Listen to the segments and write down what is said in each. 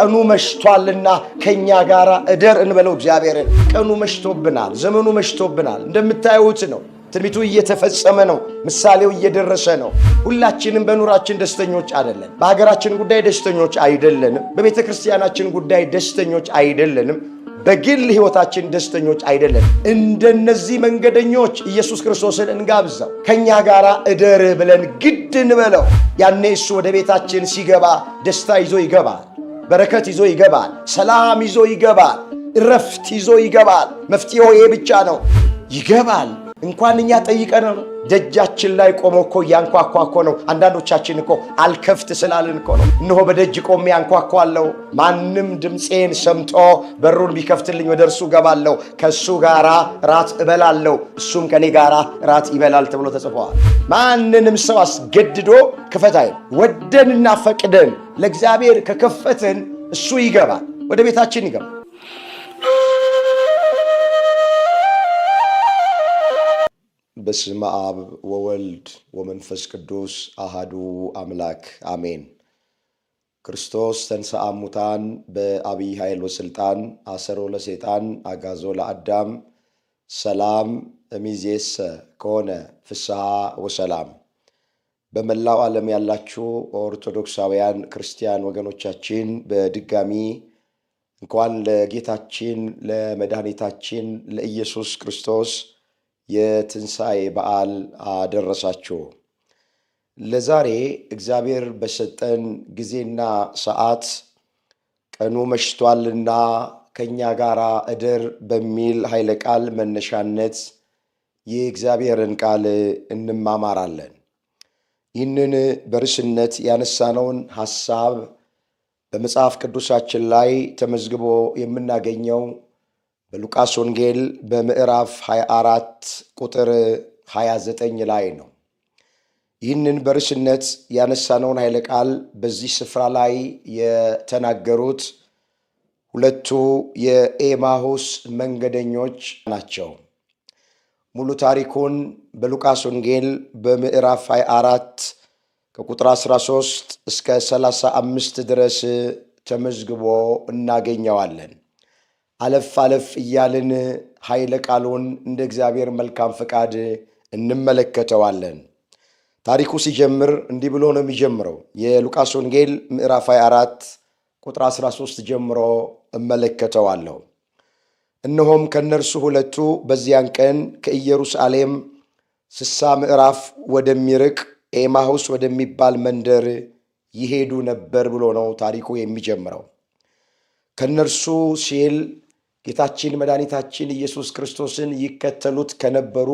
ቀኑ መሽቷልና ከኛ ጋር እደር እንበለው እግዚአብሔርን። ቀኑ መሽቶብናል፣ ዘመኑ መሽቶብናል። እንደምታዩት ነው። ትንቢቱ እየተፈጸመ ነው። ምሳሌው እየደረሰ ነው። ሁላችንም በኑራችን ደስተኞች አይደለን። በሀገራችን ጉዳይ ደስተኞች አይደለንም። በቤተ ክርስቲያናችን ጉዳይ ደስተኞች አይደለንም። በግል ሕይወታችን ደስተኞች አይደለን። እንደነዚህ መንገደኞች ኢየሱስ ክርስቶስን እንጋብዘው። ከኛ ጋር እደር ብለን ግድ እንበለው። ያኔ እሱ ወደ ቤታችን ሲገባ ደስታ ይዞ ይገባል፣ በረከት ይዞ ይገባል፣ ሰላም ይዞ ይገባል፣ እረፍት ይዞ ይገባል። መፍትሄው ይሄ ብቻ ነው። ይገባል። እንኳን እኛ ጠይቀነው ነው። ደጃችን ላይ ቆሞ እኮ ያንኳኳ እኮ ነው። አንዳንዶቻችን እኮ አልከፍት ስላልን እኮ ነው። እነሆ በደጅ ቆሜ ያንኳኳለሁ፣ ማንም ድምፄን ሰምቶ በሩን ቢከፍትልኝ ወደ እርሱ ገባለሁ፣ ከእሱ ጋራ ራት እበላለሁ፣ እሱም ከኔ ጋራ ራት ይበላል ተብሎ ተጽፏል። ማንንም ሰው አስገድዶ ክፈት አይል። ወደንና ፈቅደን ለእግዚአብሔር ከከፈትን እሱ ይገባል፣ ወደ ቤታችን ይገባል። በስመ አብ ወወልድ ወመንፈስ ቅዱስ አሃዱ አምላክ አሜን። ክርስቶስ ተንሥአ እሙታን በአብይ ኃይል ወሥልጣን አሰሮ ለሰይጣን አጋዞ ለአዳም ሰላም እሚዜሰ ከሆነ ፍስሐ ወሰላም። በመላው ዓለም ያላችሁ ኦርቶዶክሳውያን ክርስቲያን ወገኖቻችን በድጋሚ እንኳን ለጌታችን ለመድኃኒታችን ለኢየሱስ ክርስቶስ የትንሣኤ በዓል አደረሳችሁ። ለዛሬ እግዚአብሔር በሰጠን ጊዜና ሰዓት ቀኑ መሽቷልና ከኛ ጋር እደር በሚል ኃይለ ቃል መነሻነት የእግዚአብሔርን ቃል እንማማራለን። ይህንን በርዕስነት ያነሳነውን ሐሳብ በመጽሐፍ ቅዱሳችን ላይ ተመዝግቦ የምናገኘው በሉቃስ ወንጌል በምዕራፍ 24 ቁጥር 29 ላይ ነው። ይህንን በርዕስነት ያነሳነውን ኃይለ ቃል በዚህ ስፍራ ላይ የተናገሩት ሁለቱ የኤማሁስ መንገደኞች ናቸው። ሙሉ ታሪኩን በሉቃስ ወንጌል በምዕራፍ 24 ከቁጥር 13 እስከ 35 ድረስ ተመዝግቦ እናገኘዋለን። አለፍ አለፍ እያልን ኃይለ ቃሉን እንደ እግዚአብሔር መልካም ፈቃድ እንመለከተዋለን። ታሪኩ ሲጀምር እንዲህ ብሎ ነው የሚጀምረው። የሉቃስ ወንጌል ምዕራፍ 24 ቁጥር 13 ጀምሮ እመለከተዋለሁ። እነሆም ከእነርሱ ሁለቱ በዚያን ቀን ከኢየሩሳሌም 60 ምዕራፍ ወደሚርቅ ኤማሁስ ወደሚባል መንደር ይሄዱ ነበር ብሎ ነው ታሪኩ የሚጀምረው። ከእነርሱ ሲል ጌታችን መድኃኒታችን ኢየሱስ ክርስቶስን ይከተሉት ከነበሩ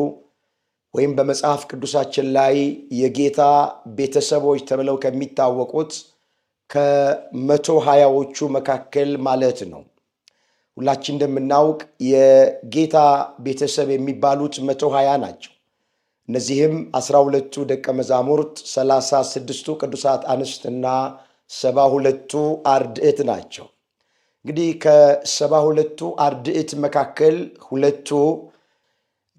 ወይም በመጽሐፍ ቅዱሳችን ላይ የጌታ ቤተሰቦች ተብለው ከሚታወቁት ከ120ዎቹ መካከል ማለት ነው። ሁላችን እንደምናውቅ የጌታ ቤተሰብ የሚባሉት 120 ናቸው። እነዚህም 12ቱ ደቀ መዛሙርት፣ 36ቱ ቅዱሳት አንስትና 72ቱ አርድእት ናቸው። እንግዲህ ከ72ቱ አርድእት መካከል ሁለቱ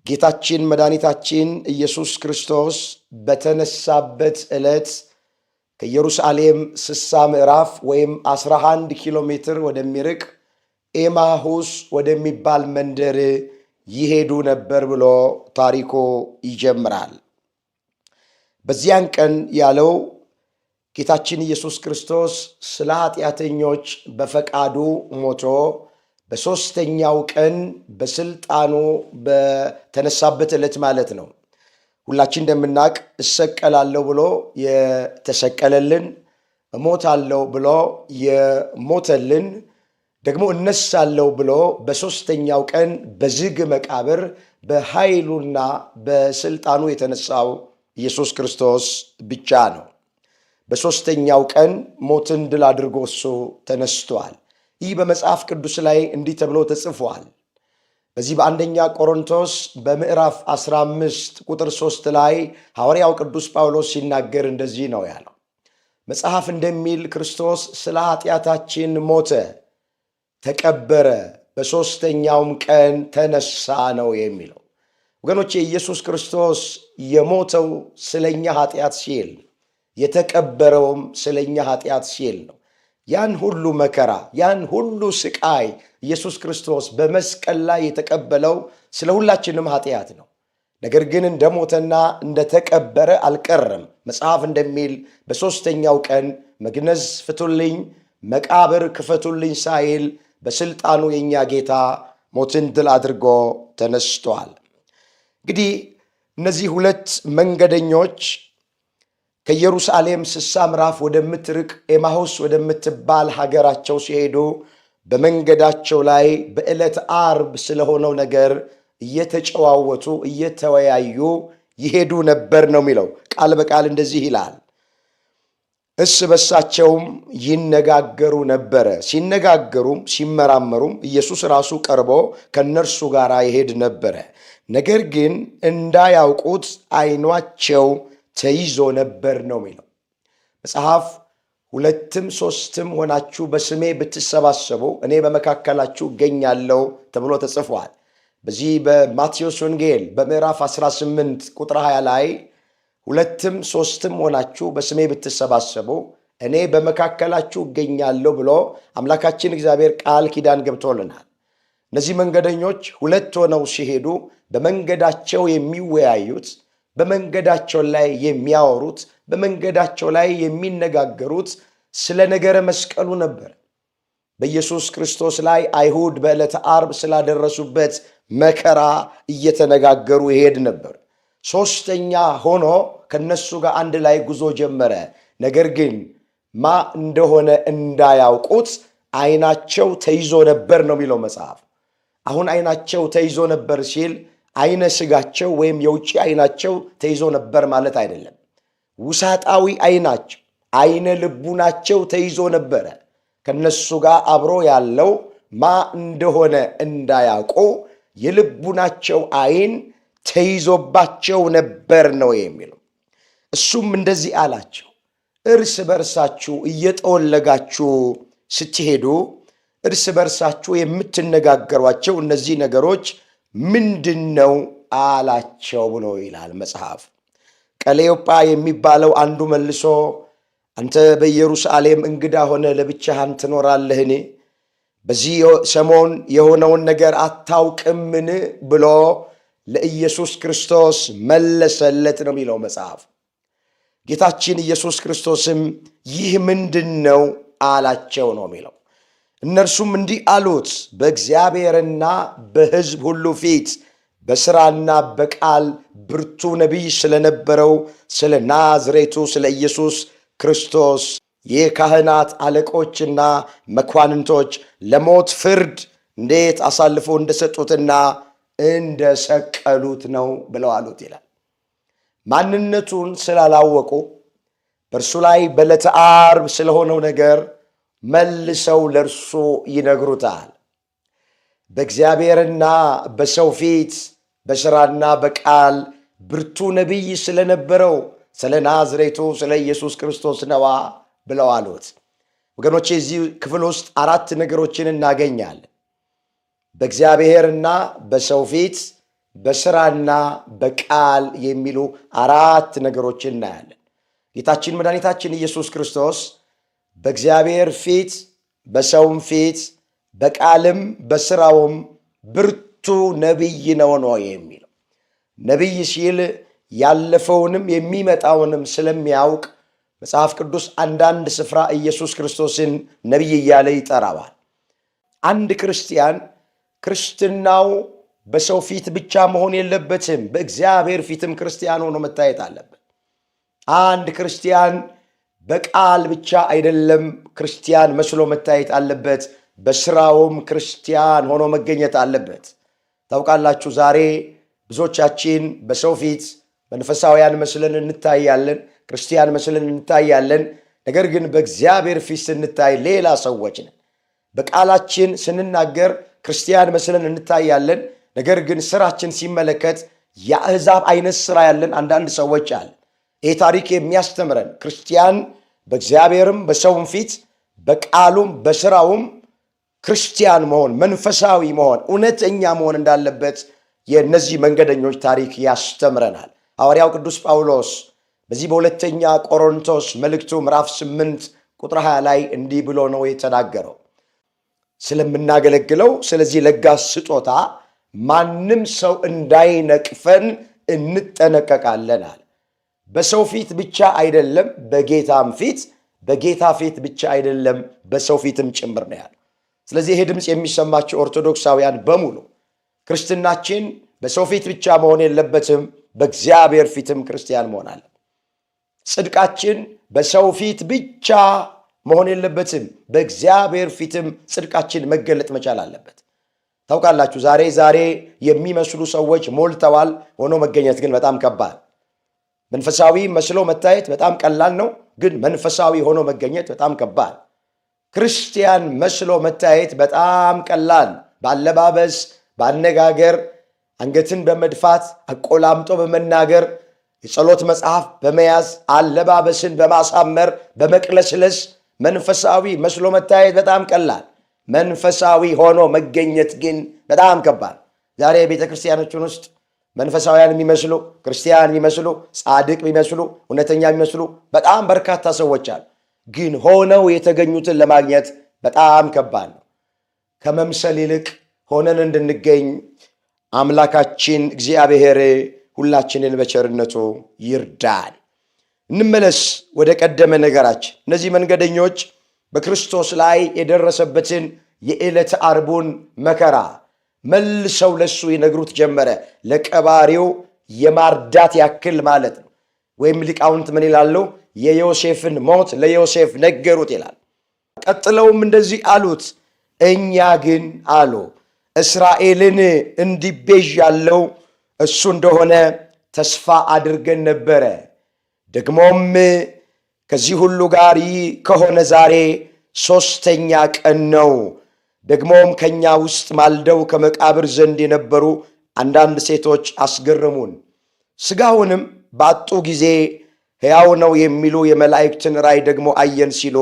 ጌታችን መድኃኒታችን ኢየሱስ ክርስቶስ በተነሳበት ዕለት ከኢየሩሳሌም 60 ምዕራፍ ወይም 11 ኪሎ ሜትር ወደሚርቅ ኤማሁስ ወደሚባል መንደር ይሄዱ ነበር ብሎ ታሪኩ ይጀምራል። በዚያን ቀን ያለው ጌታችን ኢየሱስ ክርስቶስ ስለ ኃጢአተኞች በፈቃዱ ሞቶ በሦስተኛው ቀን በስልጣኑ በተነሳበት ዕለት ማለት ነው። ሁላችን እንደምናውቅ እሰቀላለሁ ብሎ የተሰቀለልን፣ እሞታለሁ ብሎ የሞተልን፣ ደግሞ እነሳለሁ ብሎ በሦስተኛው ቀን በዝግ መቃብር በኃይሉና በስልጣኑ የተነሳው ኢየሱስ ክርስቶስ ብቻ ነው። በሦስተኛው ቀን ሞትን ድል አድርጎ እሱ ተነስቷል። ይህ በመጽሐፍ ቅዱስ ላይ እንዲህ ተብሎ ተጽፏል። በዚህ በአንደኛ ቆሮንቶስ በምዕራፍ 15 ቁጥር 3 ላይ ሐዋርያው ቅዱስ ጳውሎስ ሲናገር እንደዚህ ነው ያለው። መጽሐፍ እንደሚል ክርስቶስ ስለ ኃጢአታችን ሞተ፣ ተቀበረ፣ በሦስተኛውም ቀን ተነሳ ነው የሚለው። ወገኖቼ ኢየሱስ ክርስቶስ የሞተው ስለኛ ኃጢአት ሲል፣ የተቀበረውም ስለኛ ኃጢአት ሲል ነው። ያን ሁሉ መከራ ያን ሁሉ ስቃይ ኢየሱስ ክርስቶስ በመስቀል ላይ የተቀበለው ስለ ሁላችንም ኃጢአት ነው። ነገር ግን እንደሞተና እንደተቀበረ አልቀረም። መጽሐፍ እንደሚል በሦስተኛው ቀን መግነዝ ፍቱልኝ፣ መቃብር ክፈቱልኝ ሳይል በስልጣኑ የኛ ጌታ ሞትን ድል አድርጎ ተነስቷል። እንግዲህ እነዚህ ሁለት መንገደኞች ከኢየሩሳሌም 60 ምዕራፍ ወደምትርቅ ኤማሁስ ወደምትባል ሀገራቸው ሲሄዱ በመንገዳቸው ላይ በዕለት ዓርብ ስለሆነው ነገር እየተጨዋወቱ እየተወያዩ ይሄዱ ነበር ነው የሚለው። ቃል በቃል እንደዚህ ይላል። እርስ በርሳቸውም ይነጋገሩ ነበረ። ሲነጋገሩም ሲመራመሩም ኢየሱስ ራሱ ቀርቦ ከነርሱ ጋር ይሄድ ነበረ። ነገር ግን እንዳያውቁት ዓይናቸው ተይዞ ነበር ነው የሚለው መጽሐፍ። 2 3 ሆናችሁ በስሜ ብትሰባሰቡ እኔ በመካከላችሁ እገኛለሁ ተብሎ ተጽፏል። በዚህ በማቴዎስ ወንጌል በምዕራፍ 18 ቁጥር 20 ላይ 2 3 ሆናችሁ በስሜ ብትሰባሰቡ እኔ በመካከላችሁ እገኛለሁ ብሎ አምላካችን እግዚአብሔር ቃል ኪዳን ገብቶልናል። እነዚህ መንገደኞች 2 ሆነው ሲሄዱ በመንገዳቸው የሚወያዩት፣ በመንገዳቸው ላይ የሚያወሩት፣ በመንገዳቸው ላይ የሚነጋገሩት ስለ ነገረ መስቀሉ ነበር። በኢየሱስ ክርስቶስ ላይ አይሁድ በዕለተ ዓርብ ስላደረሱበት መከራ እየተነጋገሩ ይሄድ ነበር። 3ኛ ሆኖ ከነሱ ጋር አንድ ላይ ጉዞ ጀመረ። ነገር ግን ማ እንደሆነ እንዳያውቁት ዓይናቸው ተይዞ ነበር ነው የሚለው መጽሐፍ። አሁን ዓይናቸው ተይዞ ነበር ሲል ዓይነ ሥጋቸው ወይም የውጭ ዓይናቸው ተይዞ ነበር ማለት አይደለም። ውሳጣዊ ዓይናቸው ዓይነ ልቡናቸው ተይዞ ነበረ። ከነሱ ጋር አብሮ ያለው ማ እንደሆነ እንዳያውቁ የልቡናቸው ዓይን ተይዞባቸው ነበር ነው የሚለው። እሱም እንደዚህ አላቸው፣ እርስ በርሳችሁ እየጠወለጋችሁ ስትሄዱ እርስ በርሳችሁ የምትነጋገሯቸው እነዚህ ነገሮች ምንድነው አላቸው ብሎ ይላል መጽሐፍ። ቀሌዮጳ የሚባለው አንዱ መልሶ አንተ በኢየሩሳሌም እንግዳ ሆነ ለብቻህን ትኖራለህን? በዚህ ሰሞን የሆነውን ነገር አታውቅምን? ብሎ ለኢየሱስ ክርስቶስ መለሰለት ነው የሚለው መጽሐፍ። ጌታችን ኢየሱስ ክርስቶስም ይህ ምንድነው አላቸው ነው የሚለው። እነርሱም እንዲህ አሉት፣ በእግዚአብሔርና በሕዝብ ሁሉ ፊት በሥራና በቃል ብርቱ ነቢይ ስለነበረው ስለ ናዝሬቱ ስለ ኢየሱስ ክርስቶስ የካህናት አለቆችና መኳንንቶች ለሞት ፍርድ እንዴት አሳልፎ እንደሰጡትና እንደሰቀሉት ነው ብለው አሉት ይላል። ማንነቱን ስላላወቁ በእርሱ ላይ በዕለተ ዓርብ ስለሆነው ነገር መልሰው ለእርሱ ይነግሩታል። በእግዚአብሔርና በሰው ፊት በሥራና በቃል ብርቱ ነቢይ ስለነበረው ስለ ናዝሬቱ ስለ ኢየሱስ ክርስቶስ ነዋ ብለው አሉት። ወገኖቼ እዚህ ክፍል ውስጥ 4 ነገሮችን እናገኛለን። በእግዚአብሔርና በሰው ፊት በሥራና በቃል የሚሉ 4 ነገሮችን እናያለን። ጌታችን መድኃኒታችን ኢየሱስ ክርስቶስ በእግዚአብሔር ፊት በሰውም ፊት በቃልም በሥራውም ብርቱ ነቢይ ነው የሚለው። ነቢይ ሲል ያለፈውንም የሚመጣውንም ስለሚያውቅ መጽሐፍ ቅዱስ አንዳንድ ስፍራ ኢየሱስ ክርስቶስን ነቢይ እያለ ይጠራዋል። አንድ ክርስቲያን ክርስትናው በሰው ፊት ብቻ መሆን የለበትም፣ በእግዚአብሔር ፊትም ክርስቲያን ሆኖ መታየት አለበት። አንድ ክርስቲያን በቃል ብቻ አይደለም ክርስቲያን መስሎ መታየት አለበት፣ በስራውም ክርስቲያን ሆኖ መገኘት አለበት። ታውቃላችሁ፣ ዛሬ ብዙዎቻችን በሰው ፊት መንፈሳውያን መስለን እንታያለን፣ ክርስቲያን መስለን እንታያለን። ነገር ግን በእግዚአብሔር ፊት ስንታይ ሌላ ሰዎች ነን። በቃላችን ስንናገር ክርስቲያን መስለን እንታያለን። ነገር ግን ስራችን ሲመለከት የአሕዛብ አይነት ስራ ያለን አንዳንድ ሰዎች አለ። ይህ ታሪክ የሚያስተምረን ክርስቲያን በእግዚአብሔርም በሰውም ፊት በቃሉም በስራውም ክርስቲያን መሆን፣ መንፈሳዊ መሆን፣ እውነተኛ መሆን እንዳለበት የእነዚህ መንገደኞች ታሪክ ያስተምረናል። ሐዋርያው ቅዱስ ጳውሎስ በዚህ በሁለተኛ ቆሮንቶስ መልእክቱ ምዕራፍ 8 ቁጥር 20 ላይ እንዲህ ብሎ ነው የተናገረው። ስለምናገለግለው ስለዚህ ለጋስ ስጦታ ማንም ሰው እንዳይነቅፈን እንጠነቀቃለን አለ። በሰው ፊት ብቻ አይደለም፣ በጌታም ፊት፣ በጌታ ፊት ብቻ አይደለም፣ በሰው ፊትም ጭምር ነው ያለው። ስለዚህ ይሄ ድምፅ የሚሰማቸው ኦርቶዶክሳውያን በሙሉ ክርስትናችን በሰው ፊት ብቻ መሆን የለበትም፣ በእግዚአብሔር ፊትም ክርስቲያን መሆን አለ። ጽድቃችን በሰው ፊት ብቻ መሆን የለበትም፣ በእግዚአብሔር ፊትም ጽድቃችን መገለጥ መቻል አለበት። ታውቃላችሁ ዛሬ የሚመስሉ ሰዎች ሞልተዋል፣ ሆኖ መገኘት ግን በጣም ከባድ። መንፈሳዊ መስሎ መታየት በጣም ቀላል ነው፣ ግን መንፈሳዊ ሆኖ መገኘት በጣም ከባድ። ክርስቲያን መስሎ መታየት በጣም ቀላል፣ በአለባበስ፣ በአነጋገር፣ አንገትን በመድፋት አቆላምጦ በመናገር፣ የጸሎት መጽሐፍ በመያዝ አለባበስን በማሳመር በመቅለስለስ መንፈሳዊ መስሎ መታየት በጣም ቀላል። መንፈሳዊ ሆኖ መገኘት ግን በጣም ከባድ። ዛሬ ቤተ ክርስቲያኖችን ውስጥ መንፈሳውያን የሚመስሉ ክርስቲያን የሚመስሉ ጻድቅ የሚመስሉ እውነተኛ የሚመስሉ በጣም በርካታ ሰዎች አሉ። ግን ሆነው የተገኙትን ለማግኘት በጣም ከባድ ነው። ከመምሰል ይልቅ ሆነን እንድንገኝ አምላካችን እግዚአብሔር ሁላችንን በቸርነቱ ይርዳን። እንመለስ ወደ ቀደመ ነገራችን። እነዚህ መንገደኞች በክርስቶስ ላይ የደረሰበትን የዕለተ ዓርቡን መከራ መልሰው ለሱ ይነግሩት ጀመረ። ለቀባሪው የማርዳት ያክል ማለት ነው። ወይም ሊቃውንት ምን ይላሉ? የዮሴፍን ሞት ለዮሴፍ ነገሩት ይላል። ቀጥለውም እንደዚህ አሉት፣ እኛ ግን አሉ እስራኤልን እንዲቤዥ ያለው እሱ እንደሆነ ተስፋ አድርገን ነበረ። ደግሞም ከዚህ ሁሉ ጋር ይህ ከሆነ ዛሬ 3ኛ ቀን ነው። ደግሞም ከኛ ውስጥ ማልደው ከመቃብር ዘንድ የነበሩ አንዳንድ ሴቶች አስገረሙን። ሥጋውንም ባጡ ጊዜ ሕያው ነው የሚሉ የመላእክትን ራእይ ደግሞ አየን ሲሉ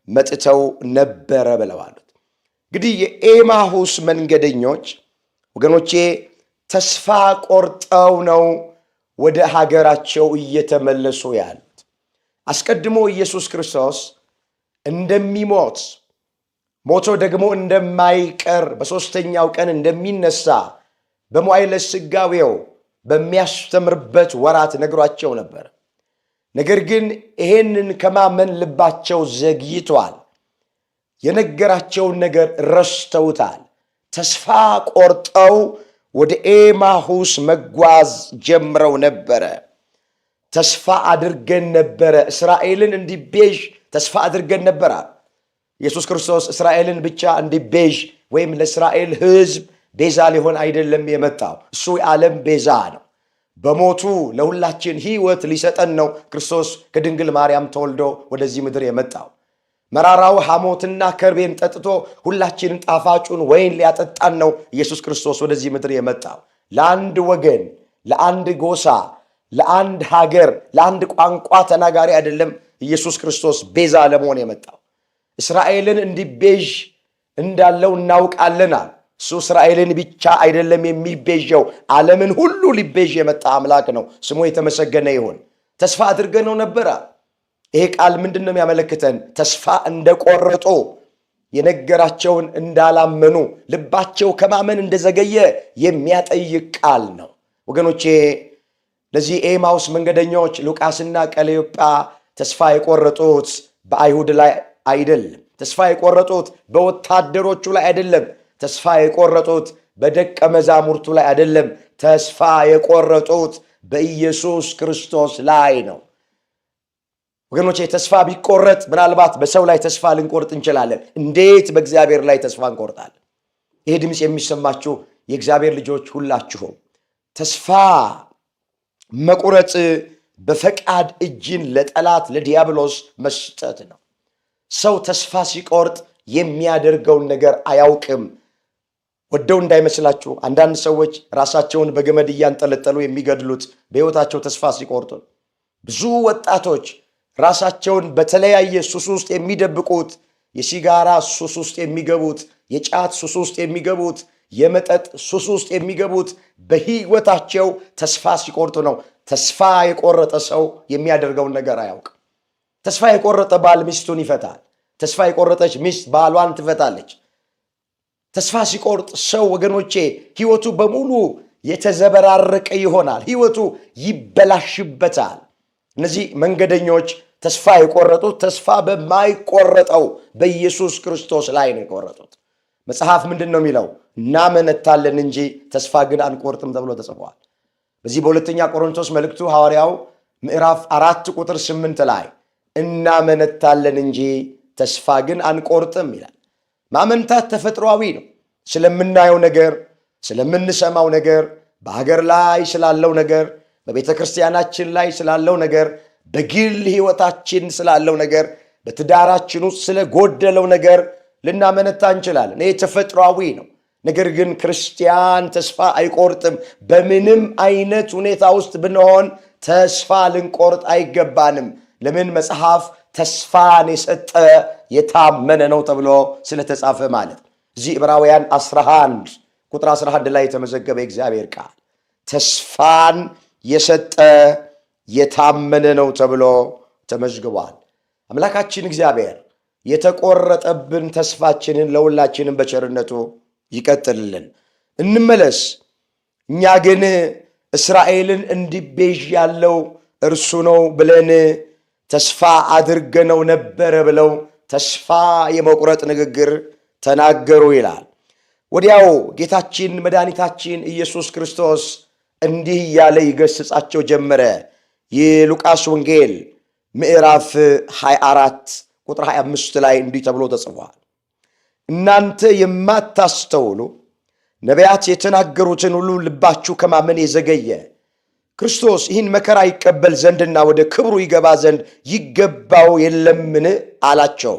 መጥተው ነበረ ብለዋል። እንግዲህ የኤማሁስ መንገደኞች ወገኖቼ ተስፋ ቆርጠው ነው ወደ ሀገራቸው እየተመለሱ ያሉት። አስቀድሞ ኢየሱስ ክርስቶስ እንደሚሞት ሞቶ ደግሞ እንደማይቀር በሦስተኛው ቀን እንደሚነሳ በመዋዕለ ሥጋዌው በሚያስተምርበት ወራት ነግሯቸው ነበር። ነገር ግን ይሄንን ከማመን ልባቸው ዘግይቷል። የነገራቸውን ነገር ረስተውታል። ተስፋ ቆርጠው ወደ ኤማሁስ መጓዝ ጀምረው ነበረ። ተስፋ አድርገን ነበረ፣ እስራኤልን እንዲቤዥ ተስፋ አድርገን ነበረ። ኢየሱስ ክርስቶስ እስራኤልን ብቻ እንዲቤዥ ወይም ለእስራኤል ሕዝብ ቤዛ ሊሆን አይደለም የመጣው። እሱ የዓለም ቤዛ ነው። በሞቱ ለሁላችን ሕይወት ሊሰጠን ነው ክርስቶስ ከድንግል ማርያም ተወልዶ ወደዚህ ምድር የመጣው። መራራው ሐሞትና ከርቤን ጠጥቶ ሁላችንን ጣፋጩን ወይን ሊያጠጣን ነው ኢየሱስ ክርስቶስ ወደዚህ ምድር የመጣው። ለአንድ ወገን፣ ለአንድ ጎሳ፣ ለአንድ ሀገር፣ ለአንድ ቋንቋ ተናጋሪ አይደለም ኢየሱስ ክርስቶስ ቤዛ ለመሆን የመጣው። እስራኤልን እንዲቤዥ እንዳለው እናውቃለናል። እሱ እስራኤልን ብቻ አይደለም የሚቤዠው፣ ዓለምን ሁሉ ሊቤዥ የመጣ አምላክ ነው። ስሙ የተመሰገነ ይሁን። ተስፋ አድርገነው ነበረ። ይሄ ቃል ምንድን ነው የሚያመለክተን? ተስፋ እንደቆረጡ፣ የነገራቸውን እንዳላመኑ፣ ልባቸው ከማመን እንደዘገየ የሚያጠይቅ ቃል ነው። ወገኖቼ ለዚህ ኤማውስ መንገደኞች ሉቃስና ቀለዮጳ ተስፋ የቆረጡት በአይሁድ ላይ አይደለም። ተስፋ የቆረጡት በወታደሮቹ ላይ አይደለም። ተስፋ የቆረጡት በደቀ መዛሙርቱ ላይ አይደለም። ተስፋ የቆረጡት በኢየሱስ ክርስቶስ ላይ ነው። ወገኖቼ ተስፋ ቢቆረጥ ምናልባት በሰው ላይ ተስፋ ልንቆርጥ እንችላለን። እንዴት በእግዚአብሔር ላይ ተስፋ እንቆርጣለን? ይሄ ድምፅ የሚሰማችሁ የእግዚአብሔር ልጆች ሁላችሁም ተስፋ መቁረጥ በፈቃድ እጅን ለጠላት ለዲያብሎስ መስጠት ነው። ሰው ተስፋ ሲቆርጥ የሚያደርገውን ነገር አያውቅም። ወደው እንዳይመስላችሁ አንዳንድ ሰዎች ራሳቸውን በገመድ እያንጠለጠሉ የሚገድሉት በሕይወታቸው ተስፋ ሲቆርጡ። ብዙ ወጣቶች ራሳቸውን በተለያየ ሱስ ውስጥ የሚደብቁት፣ የሲጋራ ሱስ ውስጥ የሚገቡት፣ የጫት ሱስ ውስጥ የሚገቡት፣ የመጠጥ ሱስ ውስጥ የሚገቡት በሕይወታቸው ተስፋ ሲቆርጡ ነው። ተስፋ የቆረጠ ሰው የሚያደርገውን ነገር አያውቅም። ተስፋ የቆረጠ ባል ሚስቱን ይፈታል። ተስፋ የቆረጠች ሚስት ባሏን ትፈታለች። ተስፋ ሲቆርጥ ሰው ወገኖቼ ሕይወቱ በሙሉ የተዘበራረቀ ይሆናል። ሕይወቱ ይበላሽበታል። እነዚህ መንገደኞች ተስፋ የቆረጡት ተስፋ በማይቆረጠው በኢየሱስ ክርስቶስ ላይ ነው የቆረጡት። መጽሐፍ ምንድን ነው የሚለው? እናመነታለን እንጂ ተስፋ ግን አንቆርጥም ተብሎ ተጽፏል። በዚህ በሁለተኛ ቆሮንቶስ መልእክቱ ሐዋርያው ምዕራፍ 4 ቁጥር 8 ላይ እናመነታለን እንጂ ተስፋ ግን አንቆርጥም ይላል። ማመንታት ተፈጥሯዊ ነው። ስለምናየው ነገር፣ ስለምንሰማው ነገር፣ በሀገር ላይ ስላለው ነገር፣ በቤተ ክርስቲያናችን ላይ ስላለው ነገር፣ በግል ሕይወታችን ስላለው ነገር፣ በትዳራችን ውስጥ ስለጎደለው ነገር ልናመነታ እንችላለን። ይህ ተፈጥሯዊ ነው። ነገር ግን ክርስቲያን ተስፋ አይቆርጥም። በምንም አይነት ሁኔታ ውስጥ ብንሆን ተስፋ ልንቆርጥ አይገባንም። ለምን? መጽሐፍ ተስፋን የሰጠ የታመነ ነው ተብሎ ስለተጻፈ ማለት ነው። እዚህ ዕብራውያን 11 ቁጥር 11 ላይ የተመዘገበ እግዚአብሔር ቃል ተስፋን የሰጠ የታመነ ነው ተብሎ ተመዝግቧል። አምላካችን እግዚአብሔር የተቆረጠብን ተስፋችንን ለሁላችንም በቸርነቱ ይቀጥልልን። እንመለስ። እኛ ግን እስራኤልን እንዲቤዥ ያለው እርሱ ነው ብለን ተስፋ አድርገነው ነበረ ብለው ተስፋ የመቁረጥ ንግግር ተናገሩ ይላል። ወዲያው ጌታችን መድኃኒታችን ኢየሱስ ክርስቶስ እንዲህ እያለ ይገስጻቸው ጀመረ። የሉቃስ ወንጌል ምዕራፍ 24 ቁጥር 25 ላይ እንዲህ ተብሎ ተጽፏል። እናንተ የማታስተውሉ ነቢያት የተናገሩትን ሁሉ ልባችሁ ከማመን የዘገየ ክርስቶስ ይህን መከራ ይቀበል ዘንድና ወደ ክብሩ ይገባ ዘንድ ይገባው የለምን አላቸው።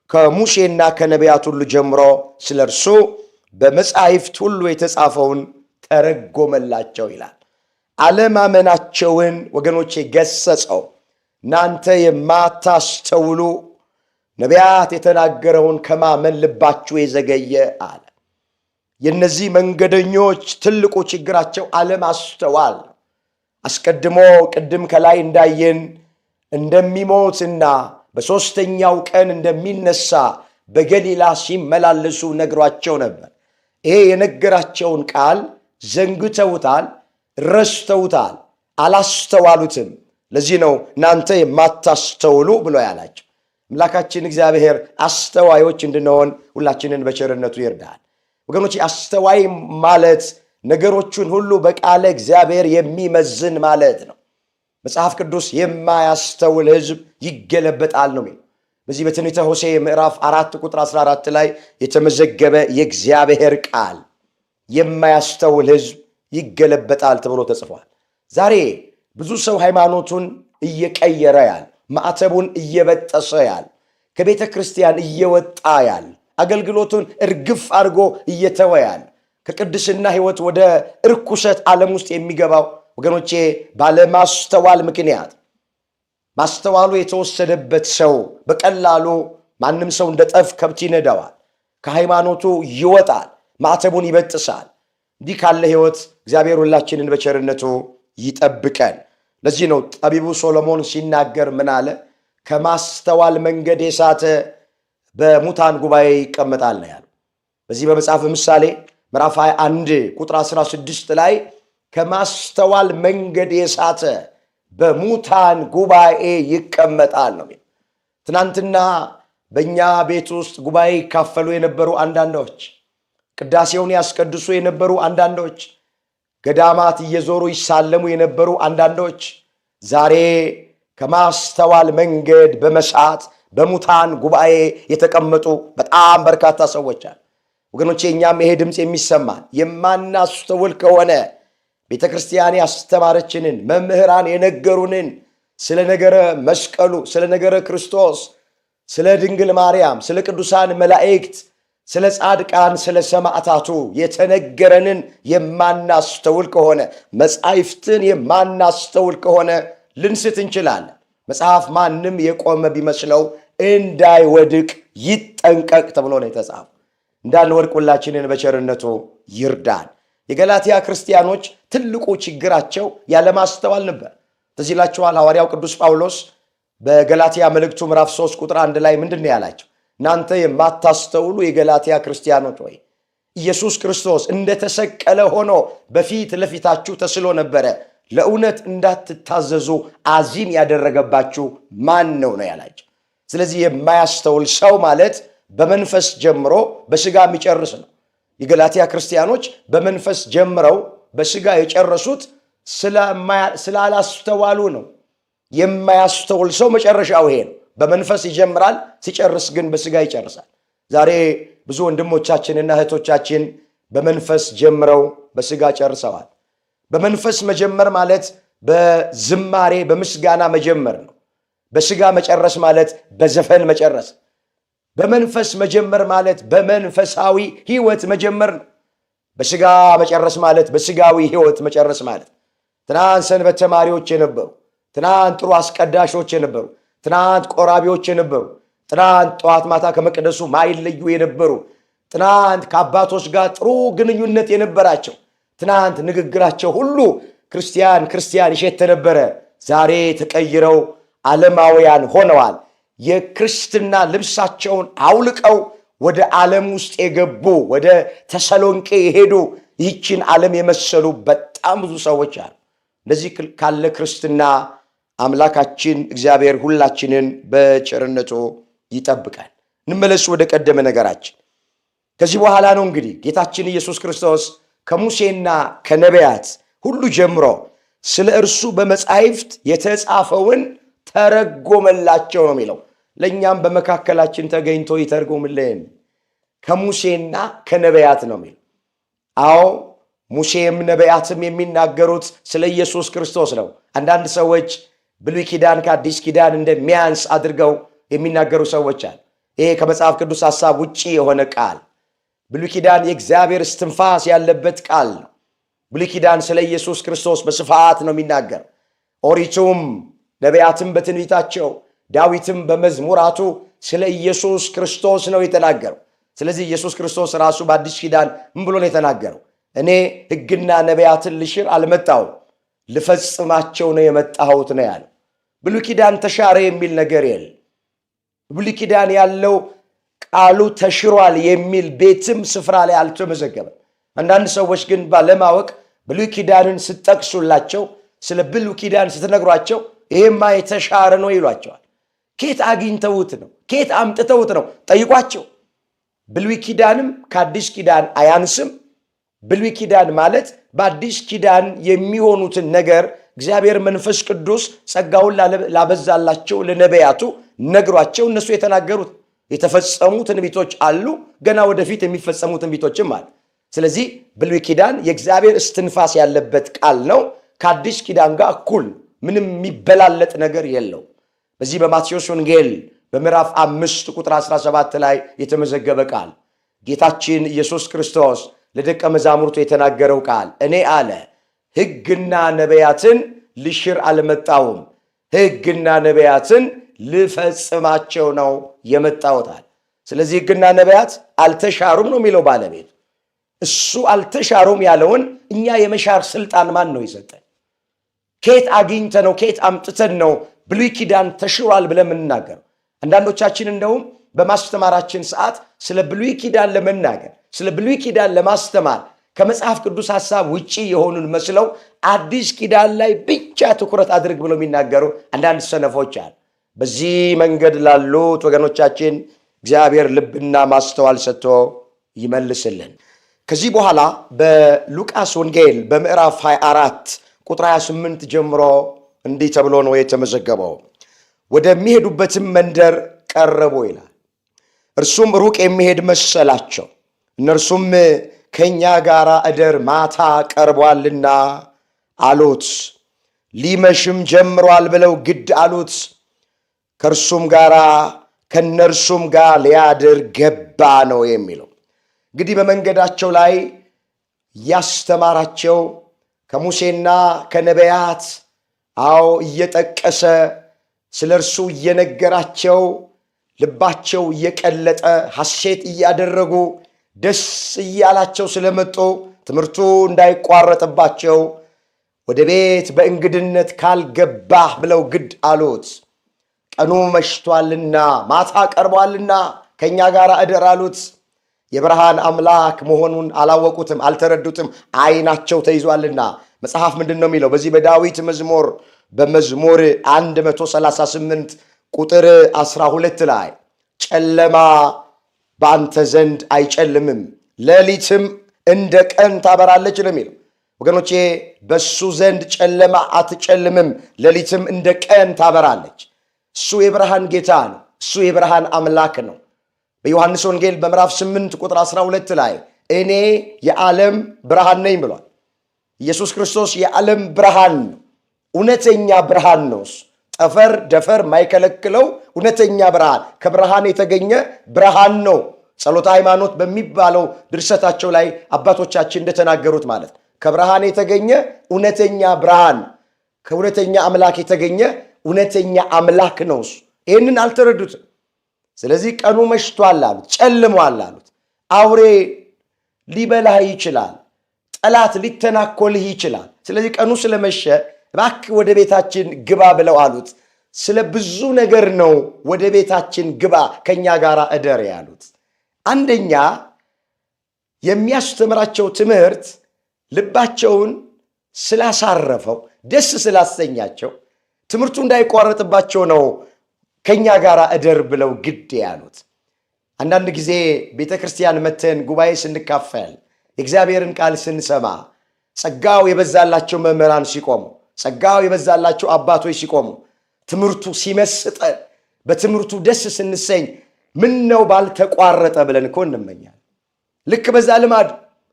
ከሙሴና ከነቢያት ሁሉ ጀምሮ ስለ እርሱ በመጻሕፍት ሁሉ የተጻፈውን ተረጎመላቸው ይላል። አለማመናቸውን ወገኖቼ ገሰጸው። እናንተ የማታስተውሉ ነቢያት የተናገረውን ከማመን ልባችሁ የዘገየ አለ። የእነዚህ መንገደኞች ትልቁ ችግራቸው አለማስተዋል። አስቀድሞ ቅድም ከላይ እንዳየን እንደሚሞትና በሦስተኛው ቀን እንደሚነሳ በገሊላ ሲመላለሱ ነግሯቸው ነበር። ይሄ የነገራቸውን ቃል ዘንግተውታል፣ ረስተውታል፣ አላስተዋሉትም። ለዚህ ነው እናንተ የማታስተውሉ ብሎ ያላቸው። አምላካችን እግዚአብሔር አስተዋዮች እንድንሆን ሁላችንን በቸርነቱ ይርዳል። ወገኖች አስተዋይ ማለት ነገሮቹን ሁሉ በቃለ እግዚአብሔር የሚመዝን ማለት ነው። መጽሐፍ ቅዱስ የማያስተውል ሕዝብ ይገለበጣል ነው የሚለው። በዚህ በትንቢተ ሆሴዕ ምዕራፍ 4 ቁጥር 14 ላይ የተመዘገበ የእግዚአብሔር ቃል የማያስተውል ሕዝብ ይገለበጣል ተብሎ ተጽፏል። ዛሬ ብዙ ሰው ሃይማኖቱን እየቀየረ ያል፣ ማዕተቡን እየበጠሰ ያል፣ ከቤተ ክርስቲያን እየወጣ ያል፣ አገልግሎቱን እርግፍ አድርጎ እየተወ ያል፣ ከቅድስና ሕይወት ወደ እርኩሰት ዓለም ውስጥ የሚገባው ወገኖቼ ባለማስተዋል ምክንያት። ማስተዋሉ የተወሰደበት ሰው በቀላሉ ማንም ሰው እንደ ጠፍ ከብት ይነዳዋል፣ ከሃይማኖቱ ይወጣል፣ ማዕተቡን ይበጥሳል። እንዲህ ካለ ሕይወት እግዚአብሔር ሁላችንን በቸርነቱ ይጠብቀን። ለዚህ ነው ጠቢቡ ሶሎሞን ሲናገር ምን አለ? ከማስተዋል መንገድ የሳተ በሙታን ጉባኤ ይቀመጣል ነው ያለው። በዚህ በመጽሐፍ ምሳሌ ምዕራፍ 21 ቁጥር 16 ላይ ከማስተዋል መንገድ የሳተ በሙታን ጉባኤ ይቀመጣል ነው። ትናንትና በእኛ ቤት ውስጥ ጉባኤ ይካፈሉ የነበሩ አንዳንዶች፣ ቅዳሴውን ያስቀድሱ የነበሩ አንዳንዶች፣ ገዳማት እየዞሩ ይሳለሙ የነበሩ አንዳንዶች ዛሬ ከማስተዋል መንገድ በመሳት በሙታን ጉባኤ የተቀመጡ በጣም በርካታ ሰዎች አሉ። ወገኖቼ እኛም ይሄ ድምፅ የሚሰማን የማናስተውል ከሆነ ቤተ ክርስቲያን ያስተማረችንን መምህራን የነገሩንን ስለ ነገረ መስቀሉ፣ ስለ ነገረ ክርስቶስ፣ ስለ ድንግል ማርያም፣ ስለ ቅዱሳን መላእክት፣ ስለ ጻድቃን፣ ስለ ሰማዕታቱ የተነገረንን የማናስተውል ከሆነ መጻሕፍትን የማናስተውል ከሆነ ልንስት እንችላለን። መጽሐፍ ማንም የቆመ ቢመስለው እንዳይወድቅ ይጠንቀቅ ተብሎ ነው የተጻፈው። እንዳንወድቅ ሁላችንን በቸርነቱ ይርዳን። የገላትያ ክርስቲያኖች ትልቁ ችግራቸው ያለማስተዋል ነበር። ትዝ ይላችኋል ሐዋርያው ቅዱስ ጳውሎስ በገላትያ መልእክቱ ምዕራፍ 3 ቁጥር 1 ላይ ምንድን ነው ያላቸው? እናንተ የማታስተውሉ የገላትያ ክርስቲያኖች ሆይ ኢየሱስ ክርስቶስ እንደተሰቀለ ሆኖ በፊት ለፊታችሁ ተስሎ ነበረ። ለእውነት እንዳትታዘዙ አዚም ያደረገባችሁ ማን ነው ያላቸው። ስለዚህ የማያስተውል ሰው ማለት በመንፈስ ጀምሮ በስጋ የሚጨርስ ነው። የገላትያ ክርስቲያኖች በመንፈስ ጀምረው በስጋ የጨረሱት ስላላስተዋሉ ነው። የማያስተውል ሰው መጨረሻው ይሄ ነው። በመንፈስ ይጀምራል፣ ሲጨርስ ግን በስጋ ይጨርሳል። ዛሬ ብዙ ወንድሞቻችንና እህቶቻችን በመንፈስ ጀምረው በስጋ ጨርሰዋል። በመንፈስ መጀመር ማለት በዝማሬ በምስጋና መጀመር ነው። በስጋ መጨረስ ማለት በዘፈን መጨረስ። በመንፈስ መጀመር ማለት በመንፈሳዊ ሕይወት መጀመር ነው። በስጋ መጨረስ ማለት በስጋዊ ሕይወት መጨረስ ማለት ትናንት ሰንበት ተማሪዎች የነበሩ፣ ትናንት ጥሩ አስቀዳሾች የነበሩ፣ ትናንት ቆራቢዎች የነበሩ፣ ትናንት ጠዋት ማታ ከመቅደሱ ማይለዩ የነበሩ፣ ትናንት ከአባቶች ጋር ጥሩ ግንኙነት የነበራቸው፣ ትናንት ንግግራቸው ሁሉ ክርስቲያን ይሸት ነበረ። ዛሬ ተቀይረው ዓለማውያን ሆነዋል። የክርስትና ልብሳቸውን አውልቀው ወደ ዓለም ውስጥ የገቡ፣ ወደ ተሰሎንቄ የሄዱ፣ ይህችን ዓለም የመሰሉ በጣም ብዙ ሰዎች አሉ። እንደዚህ ካለ ክርስትና አምላካችን እግዚአብሔር ሁላችንን በቸርነቱ ይጠብቃል። እንመለስ ወደ ቀደመ ነገራችን። ከዚህ በኋላ ነው እንግዲህ ጌታችን ኢየሱስ ክርስቶስ ከሙሴና ከነቢያት ሁሉ ጀምሮ ስለ እርሱ በመጻሕፍት የተጻፈውን ተረጎመላቸው ነው የሚለው። ለእኛም በመካከላችን ተገኝቶ ይተርጎምልን። ከሙሴና ከነቢያት ነው የሚለው። አዎ ሙሴም ነቢያትም የሚናገሩት ስለ ኢየሱስ ክርስቶስ ነው። አንዳንድ ሰዎች ብሉይ ኪዳን ከአዲስ ኪዳን እንደሚያንስ አድርገው የሚናገሩ ሰዎች አሉ። ይሄ ከመጽሐፍ ቅዱስ ሐሳብ ውጪ የሆነ ቃል። ብሉይ ኪዳን የእግዚአብሔር እስትንፋስ ያለበት ቃል ነው። ብሉይ ኪዳን ስለ ኢየሱስ ክርስቶስ በስፋት ነው የሚናገር። ኦሪቱም ነቢያትም በትንቢታቸው ዳዊትም በመዝሙራቱ ስለ ኢየሱስ ክርስቶስ ነው የተናገረው። ስለዚህ ኢየሱስ ክርስቶስ ራሱ በአዲስ ኪዳን ምን ብሎ ነው የተናገረው? እኔ ሕግና ነቢያትን ልሽር አልመጣሁም ልፈጽማቸው ነው የመጣሁት ነው ያለው። ብሉይ ኪዳን ተሻረ የሚል ነገር የለም። ብሉይ ኪዳን ያለው ቃሉ ተሽሯል የሚል ቤትም ስፍራ ላይ አልተመዘገበም። አንዳንድ ሰዎች ግን ባለማወቅ ብሉይ ኪዳንን ስትጠቅሱላቸው፣ ስለ ብሉይ ኪዳን ስትነግሯቸው ይሄማ የተሻረ ነው ይሏቸዋል። ኬት አግኝተውት ነው? ኬት አምጥተውት ነው? ጠይቋቸው። ብሉይ ኪዳንም ከአዲስ ኪዳን አያንስም። ብሉይ ኪዳን ማለት በአዲስ ኪዳን የሚሆኑትን ነገር እግዚአብሔር መንፈስ ቅዱስ ጸጋውን ላበዛላቸው ለነቢያቱ ነግሯቸው እነሱ የተናገሩት የተፈጸሙ ትንቢቶች አሉ። ገና ወደፊት የሚፈጸሙ ትንቢቶችም አሉ። ስለዚህ ብሉይ ኪዳን የእግዚአብሔር እስትንፋስ ያለበት ቃል ነው። ከአዲስ ኪዳን ጋር እኩል ምንም የሚበላለጥ ነገር የለው። በዚህ በማቴዎስ ወንጌል በምዕራፍ 5 ቁጥር 17 ላይ የተመዘገበ ቃል ጌታችን ኢየሱስ ክርስቶስ ለደቀ መዛሙርቱ የተናገረው ቃል እኔ አለ ሕግና ነቢያትን ልሽር አልመጣሁም፣ ሕግና ነቢያትን ልፈጽማቸው ነው የመጣሁታል። ስለዚህ ሕግና ነቢያት አልተሻሩም ነው የሚለው ባለቤቱ። እሱ አልተሻሩም ያለውን እኛ የመሻር ስልጣን ማን ነው ይሰጠን? ኬት አግኝተ ነው ኬት አምጥተን ነው ብሉይ ኪዳን ተሽሯል ብለን የምንናገረው? አንዳንዶቻችን እንደውም በማስተማራችን ሰዓት ስለ ብሉይ ኪዳን ለመናገር ስለ ብሉይ ኪዳን ለማስተማር ከመጽሐፍ ቅዱስ ሐሳብ ውጪ የሆኑን መስለው አዲስ ኪዳን ላይ ብቻ ትኩረት አድርግ ብለው የሚናገሩ አንዳንድ ሰነፎች አሉ። በዚህ መንገድ ላሉት ወገኖቻችን እግዚአብሔር ልብና ማስተዋል ሰጥቶ ይመልስልን። ከዚህ በኋላ በሉቃስ ወንጌል በምዕራፍ 24 ቁጥር 28 ጀምሮ እንዲህ ተብሎ ነው የተመዘገበው። ወደሚሄዱበትም መንደር ቀረቡ ይላል። እርሱም ሩቅ የሚሄድ መሰላቸው። እነርሱም ከእኛ ጋር እደር ማታ ቀርቧልና አሉት። ሊመሽም ጀምሯል ብለው ግድ አሉት። ከእነርሱም ጋር ሊያድር ገባ ነው የሚለው። እንግዲህ በመንገዳቸው ላይ ያስተማራቸው ከሙሴና ከነቢያት እየጠቀሰ ስለ እርሱ እየነገራቸው ልባቸው እየቀለጠ ሐሴት እያደረጉ ደስ እያላቸው ስለመጡ ትምህርቱ እንዳይቋረጥባቸው ወደ ቤት በእንግድነት ካልገባህ ብለው ግድ አሉት። ቀኑ መሽቷልና ማታ ቀርቧልና ከኛ ጋር እደር አሉት። የብርሃን አምላክ መሆኑን አላወቁትም፣ አልተረዱትም፣ ዓይናቸው ተይዟልና። መጽሐፍ ምንድን ነው የሚለው? በዚህ በዳዊት መዝሙር በመዝሙር 138 ቁጥር 12 ላይ ጨለማ በአንተ ዘንድ አይጨልምም፣ ሌሊትም እንደ ቀን ታበራለች ነው የሚለው። ወገኖቼ በሱ ዘንድ ጨለማ አትጨልምም፣ ሌሊትም እንደ ቀን ታበራለች። እሱ የብርሃን ጌታ ነው። እሱ የብርሃን አምላክ ነው። በዮሐንስ ወንጌል በምዕራፍ 8 ቁጥር 12 ላይ እኔ የዓለም ብርሃን ነኝ ብሏል። ኢየሱስ ክርስቶስ የዓለም ብርሃን ነው። እውነተኛ ብርሃን ነው። ጠፈር ደፈር ማይከለክለው እውነተኛ ብርሃን፣ ከብርሃን የተገኘ ብርሃን ነው። ጸሎተ ሃይማኖት በሚባለው ድርሰታቸው ላይ አባቶቻችን እንደተናገሩት ማለት ከብርሃን የተገኘ እውነተኛ ብርሃን፣ ከእውነተኛ አምላክ የተገኘ እውነተኛ አምላክ ነው። ይህንን አልተረዱትም። ስለዚህ ቀኑ መሽቷል አሉት፣ ጨልሟል አሉት። አውሬ ሊበላህ ይችላል፣ ጠላት ሊተናኮልህ ይችላል። ስለዚህ ቀኑ ስለመሸ እባክህ ወደ ቤታችን ግባ ብለው አሉት። ስለ ብዙ ነገር ነው ወደ ቤታችን ግባ ከኛ ጋር እደር ያሉት። አንደኛ የሚያስተምራቸው ትምህርት ልባቸውን ስላሳረፈው፣ ደስ ስላሰኛቸው ትምህርቱ እንዳይቋረጥባቸው ነው ከኛ ጋር እደር ብለው ግድ ያሉት። አንዳንድ ጊዜ ቤተ ክርስቲያን መተን ጉባኤ ስንካፈል የእግዚአብሔርን ቃል ስንሰማ ጸጋው የበዛላቸው መምህራን ሲቆሙ፣ ጸጋው የበዛላቸው አባቶች ሲቆሙ፣ ትምህርቱ ሲመስጠን፣ በትምህርቱ ደስ ስንሰኝ ምን ነው ባልተቋረጠ ብለን እኮ እንመኛለን። ልክ በዛ ልማድ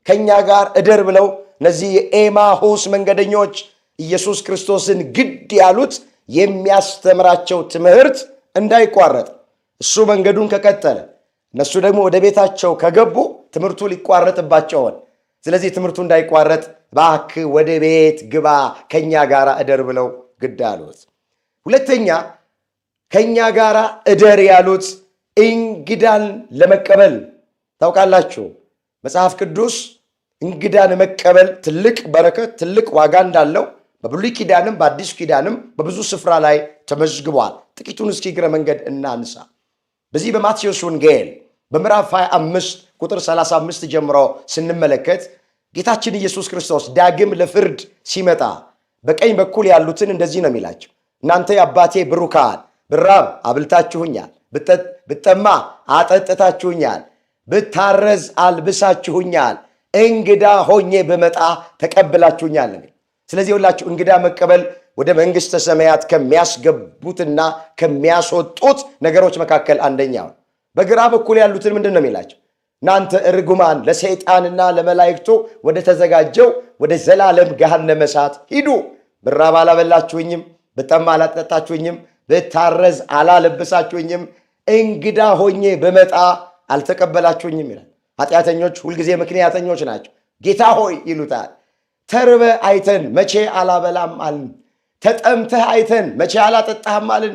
ከኛ ጋር እደር ብለው እነዚህ የኤማሁስ መንገደኞች ኢየሱስ ክርስቶስን ግድ ያሉት የሚያስተምራቸው ትምህርት እንዳይቋረጥ፣ እሱ መንገዱን ከቀጠለ እነሱ ደግሞ ወደ ቤታቸው ከገቡ ትምህርቱ ሊቋረጥባቸው ሆነ። ስለዚህ ትምህርቱ እንዳይቋረጥ እባክህ ወደ ቤት ግባ ከኛ ጋር እደር ብለው ግድ አሉት። ሁለተኛ ከኛ ጋር እደር ያሉት እንግዳን ለመቀበል። ታውቃላችሁ መጽሐፍ ቅዱስ እንግዳን መቀበል ትልቅ በረከት፣ ትልቅ ዋጋ እንዳለው በብሉይ ኪዳንም በአዲስ ኪዳንም በብዙ ስፍራ ላይ ተመዝግቧል። ጥቂቱን እስኪ እግረ መንገድ እናንሳ። በዚህ በማቴዎስ ወንጌል በምዕራፍ 25 ቁጥር 35 ጀምሮ ስንመለከት ጌታችን ኢየሱስ ክርስቶስ ዳግም ለፍርድ ሲመጣ በቀኝ በኩል ያሉትን እንደዚህ ነው የሚላቸው፣ እናንተ የአባቴ ብሩካን፣ ብራብ አብልታችሁኛል፣ ብጠማ አጠጥታችሁኛል፣ ብታረዝ አልብሳችሁኛል፣ እንግዳ ሆኜ ብመጣ ተቀብላችሁኛል። ስለዚህ ሁላችሁ እንግዳ መቀበል ወደ መንግሥተ ሰማያት ከሚያስገቡትና ከሚያስወጡት ነገሮች መካከል አንደኛው። በግራ በኩል ያሉትን ምንድን ነው የሚላቸው? እናንተ እርጉማን ለሰይጣንና ለመላእክቱ ወደ ተዘጋጀው ወደ ዘላለም ገሃነመ እሳት ሂዱ። ብራብ አላበላችሁኝም፣ ብጠማ አላጠጣችሁኝም፣ ብታረዝ አላለበሳችሁኝም፣ እንግዳ ሆኜ በመጣ አልተቀበላችሁኝም ይላል። ኃጢአተኞች ሁልጊዜ ምክንያተኞች ናቸው። ጌታ ሆይ ይሉታል። ተርበ አይተን መቼ አላበላም አልን? ተጠምተህ አይተን መቼ አላጠጣህም አልን?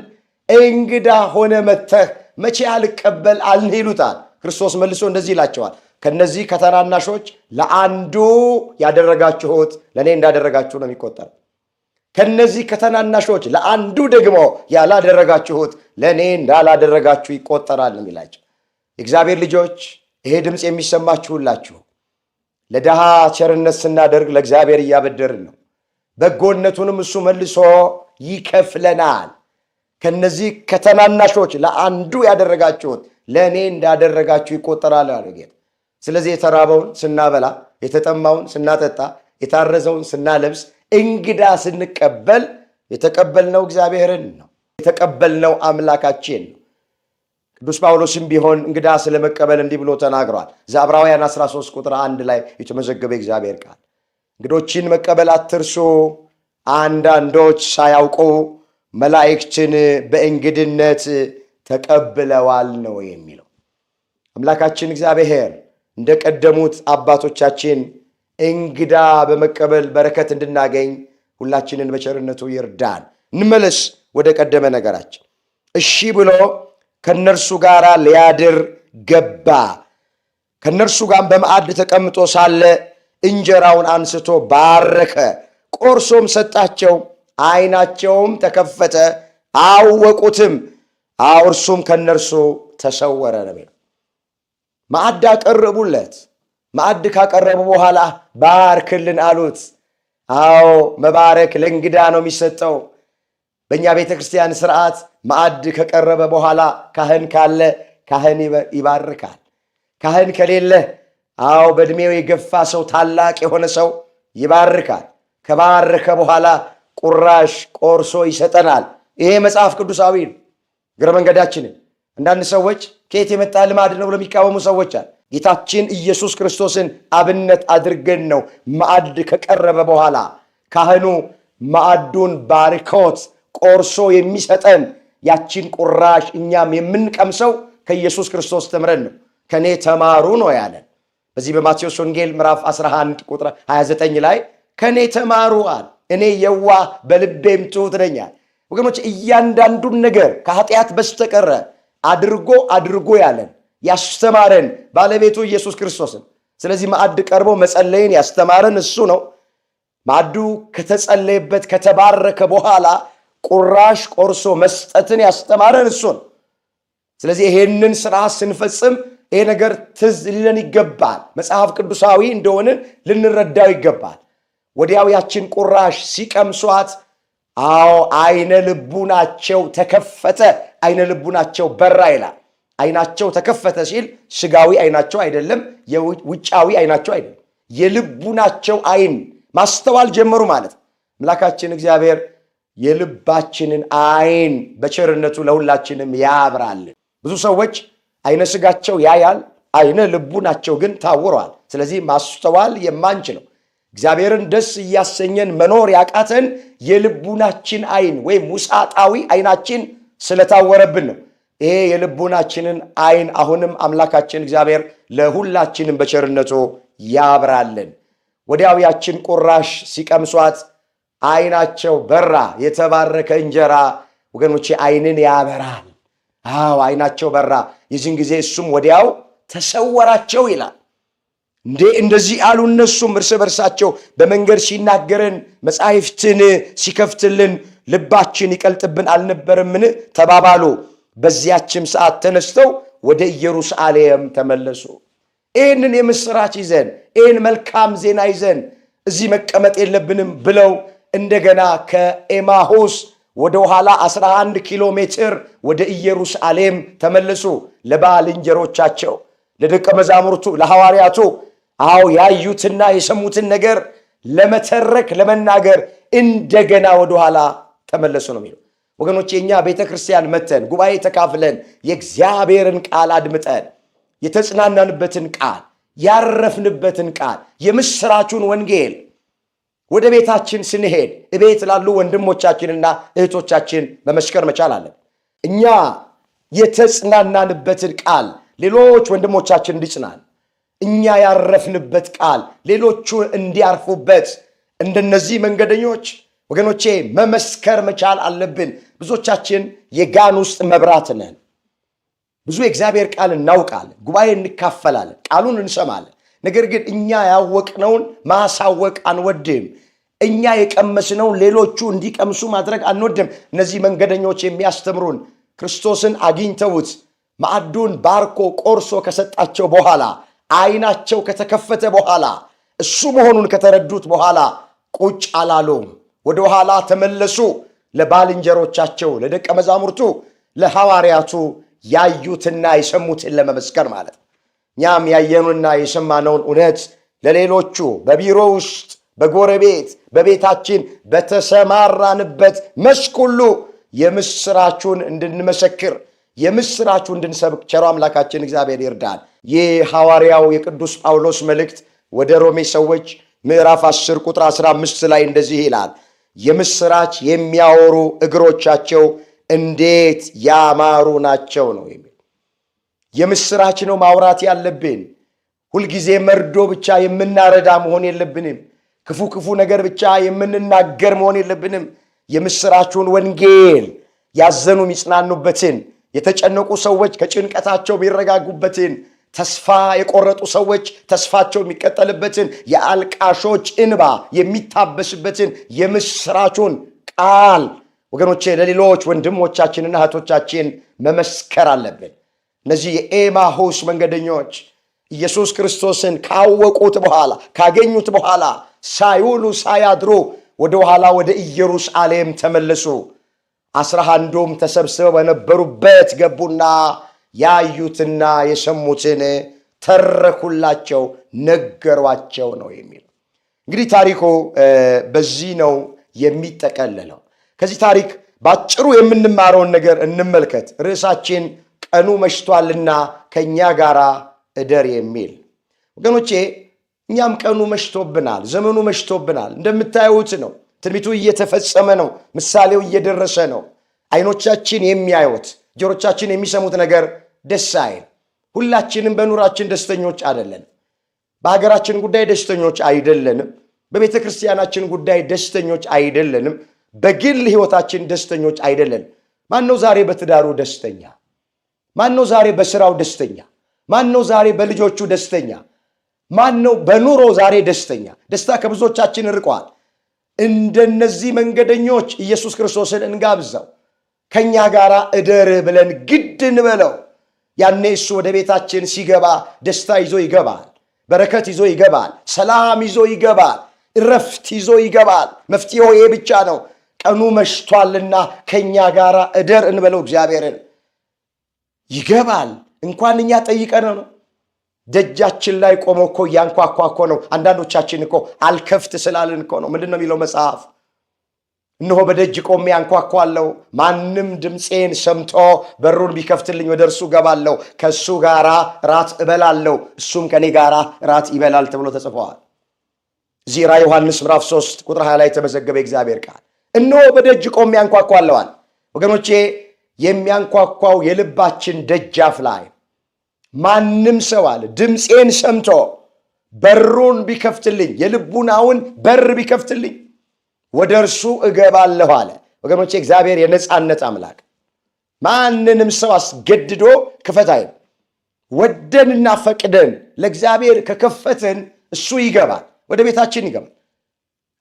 እንግዳ ሆነ መጥተህ መቼ አልቀበል አልን ይሉታል። ክርስቶስ መልሶ እንደዚህ ይላቸዋል፣ ከነዚህ ከተናናሾች ለአንዱ ያደረጋችሁት ለእኔ እንዳደረጋችሁ ነው የሚቆጠር። ከነዚህ ከተናናሾች ለአንዱ ደግሞ ያላደረጋችሁት ለእኔ እንዳላደረጋችሁ ይቆጠራል ነው የሚላቸው። የእግዚአብሔር ልጆች ይሄ ድምፅ የሚሰማችሁ ሁላችሁ ለድሃ ቸርነት ስናደርግ ለእግዚአብሔር እያበደርን ነው። በጎነቱንም እሱ መልሶ ይከፍለናል። ከነዚህ ከተናናሾች ለአንዱ ያደረጋችሁት ለእኔ እንዳደረጋችሁ ይቆጠራል አለ ጌታ። ስለዚህ የተራበውን ስናበላ፣ የተጠማውን ስናጠጣ፣ የታረዘውን ስናለብስ፣ እንግዳ ስንቀበል የተቀበልነው እግዚአብሔርን ነው፣ የተቀበልነው አምላካችን ነው። ቅዱስ ጳውሎስም ቢሆን እንግዳ ስለመቀበል እንዲህ ብሎ ተናግሯል። ዕብራውያን 13 ቁጥር 1 ላይ የተመዘገበ እግዚአብሔር ቃል እንግዶችን መቀበል አትርሱ፣ አንዳንዶች ሳያውቁ መላእክትን በእንግድነት ተቀብለዋል ነው የሚለው። አምላካችን እግዚአብሔር እንደቀደሙት አባቶቻችን እንግዳ በመቀበል በረከት እንድናገኝ ሁላችንን በቸርነቱ ይርዳን። እንመለስ ወደ ቀደመ ነገራችን። እሺ ብሎ ከነርሱ ጋር ሊያድር ገባ። ከነርሱ ጋር በማዕድ ተቀምጦ ሳለ እንጀራውን አንስቶ ባረከ፣ ቆርሶም ሰጣቸው። ዓይናቸውም ተከፈተ፣ አወቁትም፣ እርሱም ከነርሱ ተሰወረ ነው። ማዕድ አቀረቡለት። ማዕድ ካቀረቡ በኋላ ባርክልን አሉት። አዎ መባረክ ለእንግዳ ነው የሚሰጠው። በእኛ ቤተ ክርስቲያን ስርዓት ማዕድ ከቀረበ በኋላ ካህን ካለ ካህን ይባርካል። ካህን ከሌለ አዎ በዕድሜው የገፋ ሰው ታላቅ የሆነ ሰው ይባርካል። ከባረከ በኋላ ቁራሽ ቆርሶ ይሰጠናል። ይሄ መጽሐፍ ቅዱሳዊ ነው። እግረ መንገዳችንን አንዳንድ ሰዎች ከየት የመጣ ልማድ ነው ብለው የሚቃወሙ ሰዎች አሉ። ጌታችን ኢየሱስ ክርስቶስን አብነት አድርገን ነው ማዕድ ከቀረበ በኋላ ካህኑ ማዕዱን ባርኮት ቆርሶ የሚሰጠን። ያችን ቁራሽ እኛም የምንቀምሰው ከኢየሱስ ክርስቶስ ተምረን ነው። ከኔ ተማሩ ነው ያለን። በዚህ በማቴዎስ ወንጌል ምዕራፍ 11 ቁጥር 29 ላይ ከኔ ተማሩ አለ፣ እኔ የዋህ በልቤም ትሑት ነኝ። ወገኖች እያንዳንዱን ነገር ከኃጢአት በስተቀረ አድርጎ ያለን ያስተማረን ባለቤቱ ኢየሱስ ክርስቶስን። ስለዚህ ማዕድ ቀርቦ መጸለይን ያስተማረን እሱ ነው። ማዕዱ ከተጸለየበት ከተባረከ በኋላ ቁራሽ ቆርሶ መስጠትን ያስተማረን እሱ ነው። ስለዚህ ይሄንን ስራ ስንፈጽም ይሄ ነገር ትዝ ሊለን ይገባል። መጽሐፍ ቅዱሳዊ እንደሆነ ልንረዳው ይገባል። ወዲያው ያችን ቁራሽ ሲቀምሷት አዎ አይነ ልቡናቸው ተከፈተ፣ አይነ ልቡናቸው በራ ይላል። አይናቸው ተከፈተ ሲል ስጋዊ አይናቸው አይደለም፣ የውጫዊ አይናቸው አይደለም፣ የልቡናቸው አይን ማስተዋል ጀመሩ ማለት ነው። አምላካችን እግዚአብሔር የልባችንን አይን በቸርነቱ ለሁላችንም ያብራልን። ብዙ ሰዎች አይነ ስጋቸው ያያል፣ አይነ ልቡናቸው ግን ታውሯል። ስለዚህ ማስተዋል የማንችለው እግዚአብሔርን ደስ እያሰኘን መኖር ያቃተን የልቡናችን አይን ወይም ውሳጣዊ አይናችን ስለታወረብን ነው። ይሄ የልቡናችንን አይን አሁንም አምላካችን እግዚአብሔር ለሁላችንም በቸርነቱ ያብራልን። ወዲያው ያችን ቁራሽ ሲቀምሷት አይናቸው በራ። የተባረከ እንጀራ ወገኖቼ አይንን ያበራል። አዎ አይናቸው በራ። የዚህን ጊዜ እሱም ወዲያው ተሰወራቸው ይላል። እንደዚህ አሉ። እነሱም እርስ በርሳቸው በመንገድ ሲናገረን መጻሕፍትን ሲከፍትልን ልባችን ይቀልጥብን አልነበረምን ተባባሉ። በዚያችም ሰዓት ተነስተው ወደ ኢየሩሳሌም ተመለሱ። ይህንን የምስራች ይዘን ይህን መልካም ዜና ይዘን እዚህ መቀመጥ የለብንም ብለው እንደገና ከኤማሁስ ወደ ኋላ 11 ኪሎ ሜትር ወደ ኢየሩሳሌም ተመለሱ። ለባልንጀሮቻቸው ለደቀ መዛሙርቱ ለሐዋርያቱ አዎ ያዩትና የሰሙትን ነገር ለመተረክ ለመናገር እንደገና ወደ ኋላ ተመለሱ ነው የሚለው። ወገኖች የኛ ቤተክርስቲያን መተን ጉባኤ ተካፍለን የእግዚአብሔርን ቃል አድምጠን የተጽናናንበትን ቃል ያረፍንበትን ቃል የምስራቹን ወንጌል ወደ ቤታችን ስንሄድ እቤት ላሉ ወንድሞቻችንና እህቶቻችን መመስከር መቻል አለን። እኛ የተጽናናንበትን ቃል ሌሎች ወንድሞቻችን እንዲጽናኑ፣ እኛ ያረፍንበት ቃል ሌሎቹ እንዲያርፉበት እንደነዚህ መንገደኞች ወገኖቼ መመስከር መቻል አለብን። ብዙዎቻችን የጋን ውስጥ መብራት ነን። ብዙ የእግዚአብሔር ቃል እናውቃለን፣ ጉባኤ እንካፈላለን፣ ቃሉን እንሰማለን። ነገር ግን እኛ ያወቅነውን ማሳወቅ አንወድም። እኛ የቀመስነውን ሌሎቹ እንዲቀምሱ ማድረግ አንወድም። እነዚህ መንገደኞች የሚያስተምሩን ክርስቶስን አግኝተውት ማዕዱን ባርኮ ቆርሶ ከሰጣቸው በኋላ አይናቸው ከተከፈተ በኋላ እሱ መሆኑን ከተረዱት በኋላ ቁጭ አላሉም። ወደ ኋላ ተመለሱ። ለባልንጀሮቻቸው ለደቀ መዛሙርቱ ለሐዋርያቱ ያዩትና የሰሙትን ለመመስከር ማለት ነው። እኛም ያየኑና የሰማነውን እውነት ለሌሎቹ በቢሮ ውስጥ፣ በጎረቤት፣ በቤታችን በተሰማራንበት መስክ ሁሉ የምስራቹን እንድንመሰክር የምስራቹን እንድንሰብክ ቸሮ አምላካችን እግዚአብሔር ይርዳል። ይህ ሐዋርያው የቅዱስ ጳውሎስ መልእክት ወደ ሮሜ ሰዎች ምዕራፍ 10 ቁጥር 15 ላይ እንደዚህ ይላል፣ የምስራች የሚያወሩ እግሮቻቸው እንዴት ያማሩ ናቸው ነው የሚል። የምስራች ነው ማውራት ያለብን። ሁልጊዜ መርዶ ብቻ የምናረዳ መሆን የለብንም። ክፉ ነገር ብቻ የምንናገር መሆን የለብንም። የምስራቹን ወንጌል ያዘኑ የሚጽናኑበትን፣ የተጨነቁ ሰዎች ከጭንቀታቸው የሚረጋጉበትን፣ ተስፋ የቆረጡ ሰዎች ተስፋቸው የሚቀጠልበትን፣ የአልቃሾች እንባ የሚታበስበትን የምስራቹን ቃል ወገኖቼ ለሌሎች ወንድሞቻችንና እህቶቻችን መመስከር አለብን። እነዚህ የኤማሁስ መንገደኞች ኢየሱስ ክርስቶስን ካወቁት በኋላ ካገኙት በኋላ ሳይውሉ ሳያድሩ ወደ ኋላ ወደ ኢየሩሳሌም ተመለሱ። 11ዱም ተሰብስበው በነበሩበት ገቡና ያዩትና የሰሙትን ተረኩላቸው፣ ነገሯቸው ነው የሚል። እንግዲህ ታሪኩ በዚህ ነው የሚጠቀለለው። ከዚህ ታሪክ ባጭሩ የምንማረውን ነገር እንመልከት። ርዕሳችን ቀኑ መሽቷልና ከኛ ጋር እደር የሚል። ወገኖቼ እኛም ቀኑ መሽቶብናል፣ ዘመኑ መሽቶብናል። እንደምታዩት ነው። ትንቢቱ እየተፈጸመ ነው። ምሳሌው እየደረሰ ነው። አይኖቻችን የሚያዩት ጆሮቻችን የሚሰሙት ነገር ደስ አይል። ሁላችንም በኑራችን ደስተኞች አይደለንም። በሀገራችን ጉዳይ ደስተኞች አይደለንም። በቤተ ክርስቲያናችን ጉዳይ ደስተኞች አይደለንም። በግል ሕይወታችን ደስተኞች አይደለንም። ማነው ዛሬ በትዳሩ ደስተኛ? ማነው ዛሬ በስራው ደስተኛ? ማነው ዛሬ በልጆቹ ደስተኛ? ማነው በኑሮ ዛሬ ደስተኛ? ደስታ ከብዙዎቻችን ርቋል። እንደነዚህ መንገደኞች ኢየሱስ ክርስቶስን እንጋብዘው፣ ከኛ ጋር እደር ብለን ግድ እንበለው። ያኔ እሱ ወደ ቤታችን ሲገባ ደስታ ይዞ ይገባል፣ በረከት ይዞ ይገባል፣ ሰላም ይዞ ይገባል፣ እረፍት ይዞ ይገባል። መፍትሄው ይሄ ብቻ ነው። ቀኑ መሽቷልና ከኛ ጋር እደር እንበለው። እግዚአብሔርን ይገባል። እንኳን እኛ ጠይቀን ነው። ደጃችን ላይ ቆሞ እኮ እያንኳኳ እኮ ነው። አንዳንዶቻችን እኮ አልከፍት ስላልን እኮ ነው። ምንድን ነው የሚለው መጽሐፍ? እነሆ በደጅ ቆሜ አንኳኳለሁ፣ ማንም ድምፄን ሰምቶ በሩን ቢከፍትልኝ ወደ እርሱ ገባለሁ፣ ከእሱ ጋር ራት እበላለሁ፣ እሱም ከኔ ጋር ራት ይበላል ተብሎ ተጽፈዋል። እዚህ ራዕየ ዮሐንስ ምዕራፍ 3 ቁጥር 20 ላይ የተመዘገበ እግዚአብሔር ቃል እነሆ በደጅ ቆሜ አንኳኳለዋል። ወገኖቼ የሚያንኳኳው የልባችን ደጃፍ ላይ ማንም ሰው አለ ድምፄን ሰምቶ በሩን ቢከፍትልኝ፣ የልቡናውን በር ቢከፍትልኝ ወደ እርሱ እገባለሁ አለ። ወገኖቼ እግዚአብሔር የነጻነት አምላክ ማንንም ሰው አስገድዶ ክፈት አይልም። ወደንና ፈቅደን ለእግዚአብሔር ከከፈትን እሱ ይገባል፣ ወደ ቤታችን ይገባል።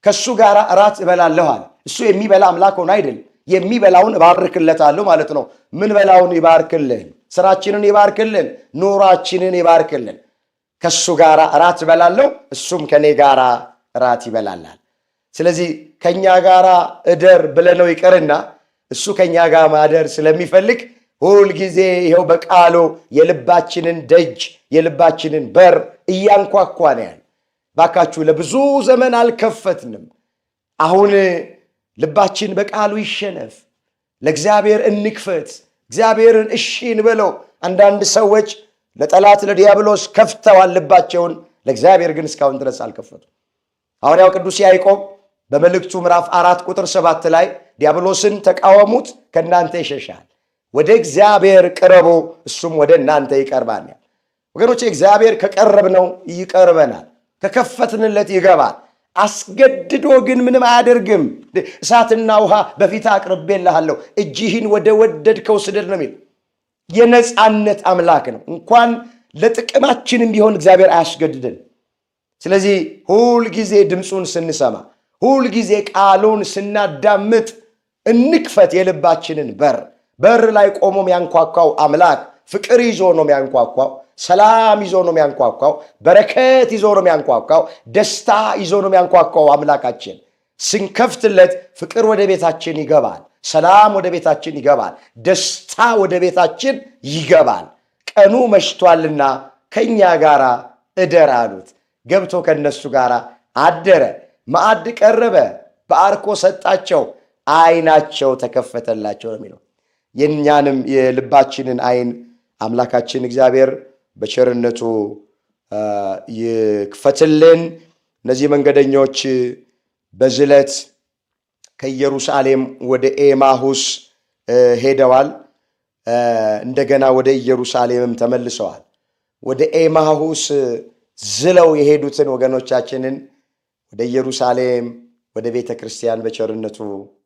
ከእሱ ጋር እራት እበላለሁ አለ። እሱ የሚበላ አምላክ ሆኖ አይደለም፣ የሚበላውን እባርክለታለሁ ማለት ነው። ምን በላውን ይባርክልን? ስራችንን ይባርክልን፣ ኑራችንን ይባርክልን። ከእሱ ጋር እራት እበላለሁ፣ እሱም ከኔ ጋር እራት ይበላላል። ስለዚህ ከኛ ጋር እደር ብለነው ይቀርና እሱ ከኛ ጋር ማደር ስለሚፈልግ ሁል ጊዜ ይኸው በቃሉ የልባችንን ደጅ የልባችንን በር እያንኳኳ ነው ያለ። ባካችሁ ለብዙ ዘመን አልከፈትንም። አሁን ልባችን በቃሉ ይሸነፍ፣ ለእግዚአብሔር እንክፈት፣ እግዚአብሔርን እሺ እንበለው። አንዳንድ ሰዎች ለጠላት ለዲያብሎስ ከፍተዋል ልባቸውን፣ ለእግዚአብሔር ግን እስካሁን ድረስ አልከፈቱም። ሐዋርያው ቅዱስ ያዕቆብ በመልእክቱ ምዕራፍ 4 ቁጥር 7 ላይ ዲያብሎስን ተቃወሙት ከእናንተ ይሸሻል፣ ወደ እግዚአብሔር ቅረቡ እሱም ወደ እናንተ ይቀርባል። ወገኖች እግዚአብሔር ከቀረብነው ይቀርበናል፣ ከከፈትንለት ይገባል። አስገድዶ ግን ምንም አያደርግም። እሳትና ውሃ በፊት አቅርቤልሃለሁ፣ እጅህን ወደ ወደድከው ስደድ ነው የሚል። የነጻነት አምላክ ነው። እንኳን ለጥቅማችንም ቢሆን እግዚአብሔር አያስገድድን። ስለዚህ ሁል ጊዜ ድምፁን ስንሰማ፣ ሁል ጊዜ ቃሉን ስናዳምጥ እንክፈት የልባችንን በር። በር ላይ ቆሞ የሚያንኳኳው አምላክ ፍቅር ይዞ ነው የሚያንኳኳው፣ ሰላም ይዞ ነው የሚያንኳኳው፣ በረከት ይዞ ነው የሚያንኳኳው፣ ደስታ ይዞ ነው የሚያንኳኳው አምላካችን። ስንከፍትለት ፍቅር ወደ ቤታችን ይገባል፣ ሰላም ወደ ቤታችን ይገባል፣ ደስታ ወደ ቤታችን ይገባል። ቀኑ መሽቷልና ከኛ ጋር እደር አሉት። ገብቶ ከነሱ ጋር አደረ። ማዕድ ቀረበ፣ ባርኮ ሰጣቸው፣ አይናቸው ተከፈተላቸው ነው የሚለው። የእኛንም የልባችንን አይን አምላካችን እግዚአብሔር በቸርነቱ ይክፈትልን። እነዚህ መንገደኞች በዝለት ከኢየሩሳሌም ወደ ኤማሁስ ሄደዋል። እንደገና ወደ ኢየሩሳሌምም ተመልሰዋል። ወደ ኤማሁስ ዝለው የሄዱትን ወገኖቻችንን ወደ ኢየሩሳሌም ወደ ቤተ ክርስቲያን በቸርነቱ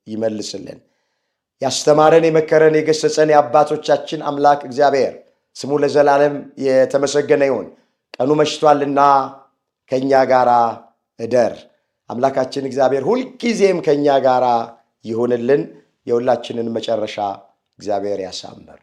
ይመልስልን። ያስተማረን የመከረን የገሰጸን የአባቶቻችን አምላክ እግዚአብሔር ስሙ ለዘላለም የተመሰገነ ይሁን። ቀኑ መሽቷልና ከኛ ጋር እደር። አምላካችን እግዚአብሔር ሁልጊዜም ከኛ ጋር ይሁንልን። የሁላችንን መጨረሻ እግዚአብሔር ያሳምር።